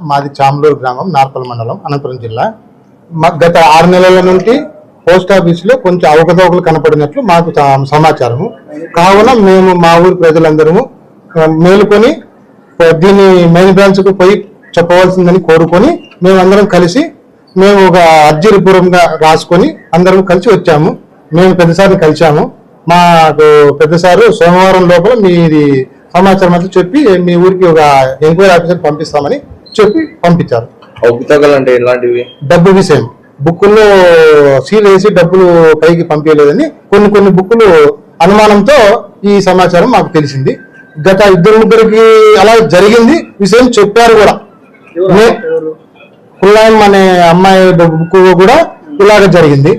మాది చామలూరు గ్రామం, నార్పల్ మండలం, అనంతపురం జిల్లా. గత 6 నెలల నుండి పోస్ట్ ఆఫీసులో కొంచెం అవకతవకలు కనపడినట్లు మాకు సమాచారము. కావున మేము మా ఊరి ప్రజలందరము మేలుకొని దీన్ని మెయిన్ బ్రాంచ్కు పోయి చెప్పవలసిందని కోరుకొని మేమందరం కలిసి మేము ఒక అర్జీపూర్వకంగా రాసుకొని అందరం కలిసి వచ్చాము. మేము పెద్దసారిని కలిసాము. మాకు పెద్దసారు సోమవారం లోపల మీది సమాచారం అంతా చెప్పి మీ ఊరికి ఒక ఎంక్వైరీ ఆఫీసర్ పంపిస్తామని చెప్పి పంపించారు. అంటే ఎలాంటివి? డబ్బు విషయం బుక్కుల్లో సీల్ వేసి డబ్బులు పైకి పంపించలేదని కొన్ని బుక్కులు అనుమానంతో ఈ సమాచారం మాకు తెలిసింది. గత 2-3 అలా జరిగింది విషయం చెప్పారు కూడా. కుల్లాయం అనే అమ్మాయి బుక్ కూడా ఇలాగ జరిగింది.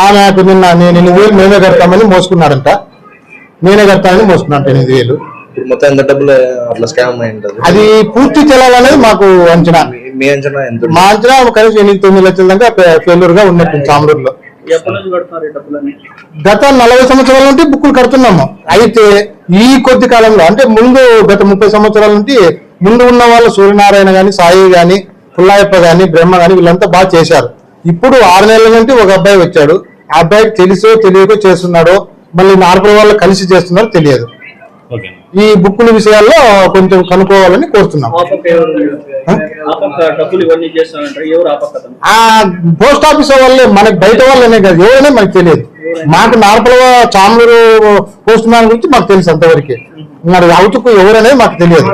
ఆమెకు నిన్న నేను 8,000 మేమే కడతామని మోసుకున్నాడంట. నేనే కడతామని మోసుకున్నాను 8,000. మొత్తం ఎంత డబ్బులు అట్లా స్కామ్ అయింటది? అది పూర్తి తెలాలనేది మాకు అంచనా. మా అంచనా కనీసం 8-9 లక్షల దాకా ఫెయిల్యూర్ గా ఉన్నట్టు చామలూరులో. గత 40 సంవత్సరాల నుండి బుక్కులు కడుతున్నాము. అయితే ఈ కొద్ది కాలంలో అంటే ముందు గత 30 సంవత్సరాల నుండి ముందు ఉన్న వాళ్ళు సూర్యనారాయణ గాని, సాయి గాని, పుల్లాయప్ప గాని, బ్రహ్మ గాని వీళ్ళంతా బాగా చేశారు. ఇప్పుడు 6 నెలల నుండి ఒక అబ్బాయి వచ్చాడు. ఆ అబ్బాయికి తెలుసో తెలియకో చేస్తున్నాడో, మళ్ళీ నార్పల్ వాళ్ళు కలిసి చేస్తున్నారో తెలియదు. ఈ బుక్కుల విషయాల్లో కొంచెం కనుక్కోవాలని కోరుతున్నాం. ఆ పోస్ట్ ఆఫీస్ వాళ్ళే, మనకి బయట వాళ్ళనే కాదు, ఎవరైనా మనకు తెలియదు. మాకు నార్పల్ చామలూరు పోస్ట్ మ్యాన్ గురించి మాకు తెలుసు అంతవరకే. మరి అవుతుకు ఎవరనేది మాకు తెలియదు.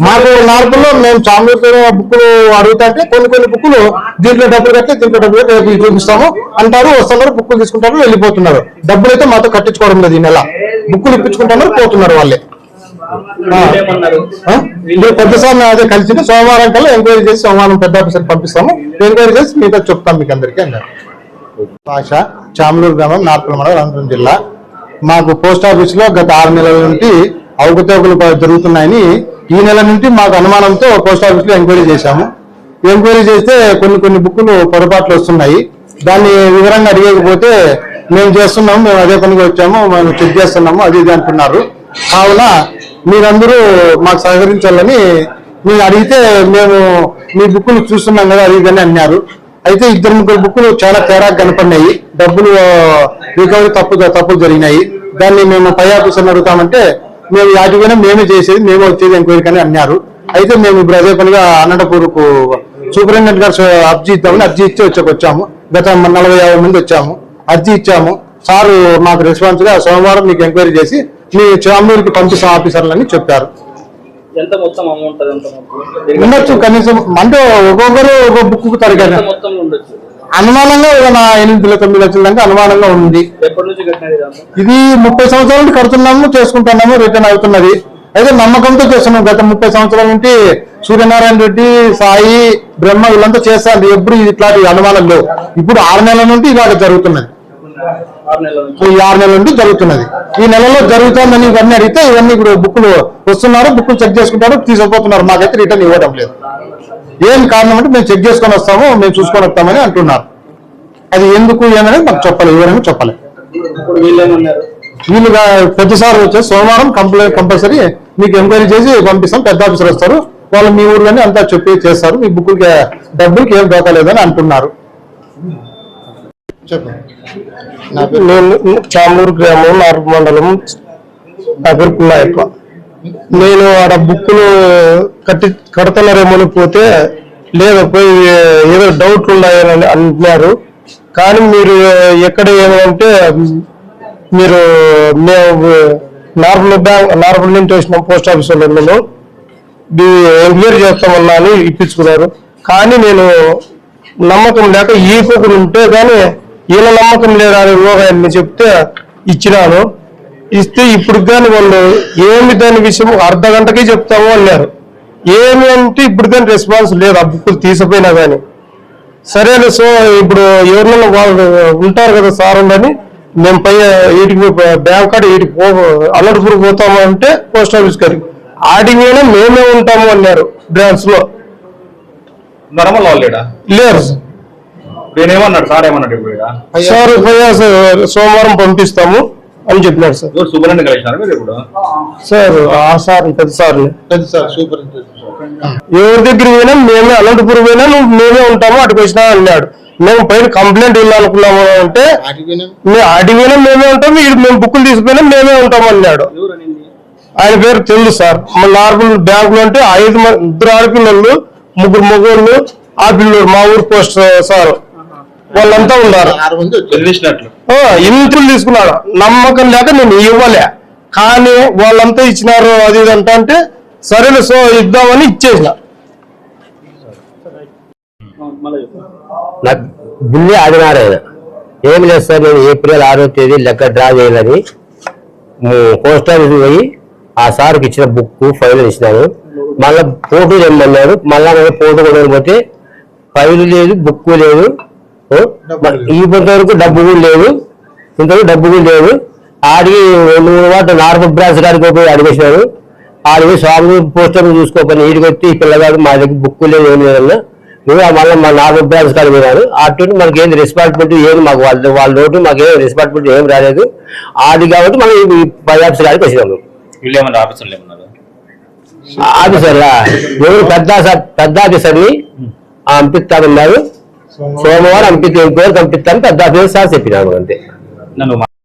మాకు నార్పల్లో మేము చామలూరు బుక్కులు అడుగుతా అంటే కొన్ని బుక్కులు దీంట్లో డబ్బులు కట్టి దీంట్లో డబ్బులు రేపు చూపిస్తాము అంటారు, వస్తున్నారు, బుక్కులు తీసుకుంటారు, వెళ్ళిపోతున్నారు. డబ్బులు అయితే మాతో కట్టించుకోవడం లేదు. ఈ నెల బుక్కులు ఇప్పించుకుంటున్నారు, పోతున్నారు వాళ్ళే. పెద్దసారి అదే కలిసి సోమవారం కల్లా ఎంక్వైరీ చేసి సోమవారం పెద్ద ఆఫీసర్ పంపిస్తాము. ఎంక్వైరీ చేసి మీతో చెప్తాం మీకు అందరికీ అన్నారు. భాష, చామలూరు గ్రామం, నార్పల్ మండలం, అనంతపురం జిల్లా. మాకు పోస్ట్ ఆఫీస్ లో గత 6 నెలల నుండి అవకతవకలు జరుగుతున్నాయని ఈ నెల నుండి మాకు అనుమానంతో పోస్ట్ ఆఫీస్ లో ఎంక్వైరీ చేశాము. ఎంక్వైరీ చేస్తే కొన్ని బుక్కులు పొరపాట్లు వస్తున్నాయి. దాన్ని వివరంగా అడిగకపోతే మేము చేస్తున్నాము, మేము అదే పనిగా వచ్చాము, మేము చెక్ చేస్తున్నాము, అది ఇది అంటున్నారు. కావున మీరందరూ మాకు సహకరించాలని మీరు అడిగితే మేము మీ బుక్కులు చూస్తున్నాం కదా అది ఇదని అన్నారు. అయితే 2-3 బుక్కులు చాలా తేడా కనపడినాయి. డబ్బులు రికవరీ తప్పులు జరిగినాయి. దాన్ని మేము పై ఆఫీసర్ని అడుగుతామంటే మేము వాటికైనా మేమే చేసేది, మేమే వచ్చేది ఎంక్వైరీ అని అన్నారు. అయితే మేము ఇప్పుడు అదే పనిగా అనంతపూర్కు సూపరింటెండెంట్ గారు అర్జీ ఇద్దామని అర్జీ ఇచ్చి వచ్చాము. గత 40-50 మంది వచ్చాము, అర్జీ ఇచ్చాము. సారు మాకు రెస్పాన్స్ గా సోమవారం మీకు ఎంక్వైరీ చేసి మీ చామలూరుకి పంపిస్తాం ఆఫీసర్లని చెప్పారు. ఉండొచ్చు కనీసం, అంటే ఒక్కొక్కరు ఒక్కొక్క బుక్ తరగతి అనుమానంగా 8-9 లక్షల దాకా అనుమానంగా ఉంది. ఇది 30 సంవత్సరాల నుండి కడుతున్నాము, చేసుకుంటున్నాము, రిటర్న్ అవుతున్నది. అయితే నమ్మకంతో చేస్తున్నాం. గత 30 సంవత్సరాల నుండి సూర్యనారాయణ రెడ్డి, సాయి, బ్రహ్మ వీళ్ళంతా చేస్తారు. ఎప్పుడు ఇట్లాంటి అనుమానం లేవు. ఇప్పుడు 6 నెలల నుండి ఇలాగ జరుగుతున్నది. ఈ 6 నెలల నుండి జరుగుతున్నది. ఈ నెలలో జరుగుతుందని ఇవన్నీ అడిగితే ఇవన్నీ ఇప్పుడు బుక్కులు వస్తున్నారు, బుక్కులు చెక్ చేసుకుంటారు, తీసుకుపోతున్నారు. మాకైతే రిటర్న్ ఇవ్వడం లేదు. ఏం కారణం అంటే మేము చెక్ చేసుకొని వస్తాము, మేము చూసుకొని వస్తామని అంటున్నారు. అది ఎందుకు ఏమనేది మాకు చెప్పాలి, ఎవరైనా చెప్పాలి. వీళ్ళుగా పెద్దసారి వచ్చే సోమవారం కంపల్సరీ మీకు ఎంక్వైరీ చేసి పంపిస్తాం. పెద్ద ఆఫీసర్ వస్తారు, వాళ్ళు మీ ఊర్లోనే అంతా చెప్పి చేస్తారు. మీ బుక్కులకి డబ్బులకి ఏం దోకలేదని అంటున్నారు. నేను చామలూరు గ్రామం, నార్పల్ మండలం, నా పేరు పుల్లాయప్ప. నేను ఆడ బుక్కులు కడుతున్నారేమో పోతే లేదా పోయి ఏదో డౌట్లు ఉన్నాయని అంటున్నారు. కానీ మీరు ఎక్కడ ఏమంటే మీరు మేము నార్పల్ నుంచి వచ్చినాం, పోస్ట్ ఆఫీస్ వాళ్ళు మేము ఎంక్వైరీ చేస్తామన్నా అని ఇప్పించుకున్నారు. కానీ నేను నమ్మకం లేక ఈ బుక్కులు ఉంటే కానీ ఈయన నమ్మకం లేదా అని ఊహాయన్ని చెప్తే ఇచ్చినాను. ఇస్తే ఇప్పుడు కానీ వాళ్ళు ఏమి దాని విషయం అర్ధ గంటకే చెప్తాము అన్నారు. ఏమి అంటే ఇప్పుడు కానీ రెస్పాన్స్ లేదు. ఆ బుక్కులు తీసిపోయినా కానీ సరేలే. సో ఇప్పుడు ఎవరినైనా వాళ్ళు ఉంటారు కదా సార్ అని మేము పై వీటికి బ్యాంక్ కార్డు వీటికి అనంతపూర్ పోతాము అంటే పోస్ట్ ఆఫీస్ గారికి ఆడిపోయినా మేమే ఉంటాము అన్నారు. బ్రాంచ్ లో లేరు. నేనేమన్నాడు సార్? ఏమన్నాడు సార్ సోమవారం పంపిస్తాము అని చెప్పినాడు సార్. సూపరింటెండెంట్ కలిసినారు మీరు ఇప్పుడు? సార్ ఆ సార్ పెద్ద సార్ సూపరింటెండెంట్ ఎవరి దగ్గర పోయినా మేమే అనంతపురం పోయినా నువ్వు మేమే ఉంటాము అటుకు వచ్చినా అన్నాడు. మేము పైన కంప్లైంట్ ఇవ్వాలనుకున్నాము అంటే అడిగినా మేమే ఉంటాము, మేము బుక్కులు తీసుకుపోయినా మేమే ఉంటాము అన్నాడు. ఆయన పేరు తెలుసు సార్. మన నార్మల్ బ్యాంకులో అంటే 5 మంది, 2 ఆడపిల్లలు 3 మగోళ్ళు, ఆ పిల్లలు మా ఊరు పోస్ట్ సార్ వాళ్ళంతా ఉన్నారు. ఇంట్లో తీసుకున్నాడు, నమ్మకం లేక నేను ఇవ్వలే, కానీ వాళ్ళంతా ఇచ్చినారు అది ఇదంతా అంటే సరేలే సో ఇద్దామని ఇచ్చేసిన. నాకు బుల్లి ఆదినారాయణ ఏమి లేదు సార్. నేను ఏప్రిల్ 6వ తేదీ లెక్క డ్రా చేయాలని పోస్ట్ ఆఫీస్ పోయి ఆ సార్కి ఇచ్చిన బుక్ ఫైల్ ఇచ్చినాను. మళ్ళీ ఫోటో తెమ్మన్నాడు. మళ్ళా ఫోటో కొనకపోతే ఫైల్ లేదు, బుక్ లేదు, ఇంతవరకు డబ్బు కూడా లేదు, ఇంతవరకు డబ్బు కూడా లేదు. ఆడికి 2-3 వాటి నార్మల్ బ్రాంచ్ గారికి పోయి అడిగేసినాడు. ఆడికి స్వామి పోస్ట్ ఆఫీస్ చూసుకోకపోయినా ఈడికి వచ్చి ఈ పిల్లగాడు మా దగ్గర బుక్ లేదు ఏం లేదన్నా నువ్వు మళ్ళీ మా నార్మల్ బ్రాంచ్ కాడికి పోయినాడు. అటు మనకి ఏం రెస్పాన్సిబిలిటీ ఏమి మాకు వాళ్ళ నోటు మాకు ఏం రెస్పాన్సిబిలిటీ ఏం రాలేదు. ఆది కాబట్టి మనం ఈ పై ఆఫీసర్ గారికి వచ్చినాము. ఆఫీసర్ ఎవరు పెద్ద ఆఫీసర్ని పంపిస్తామన్నారు. సోమవారం పంపిస్తాను పెద్ద ఆఫీసర్ సార్ చెప్పినాము అంతే.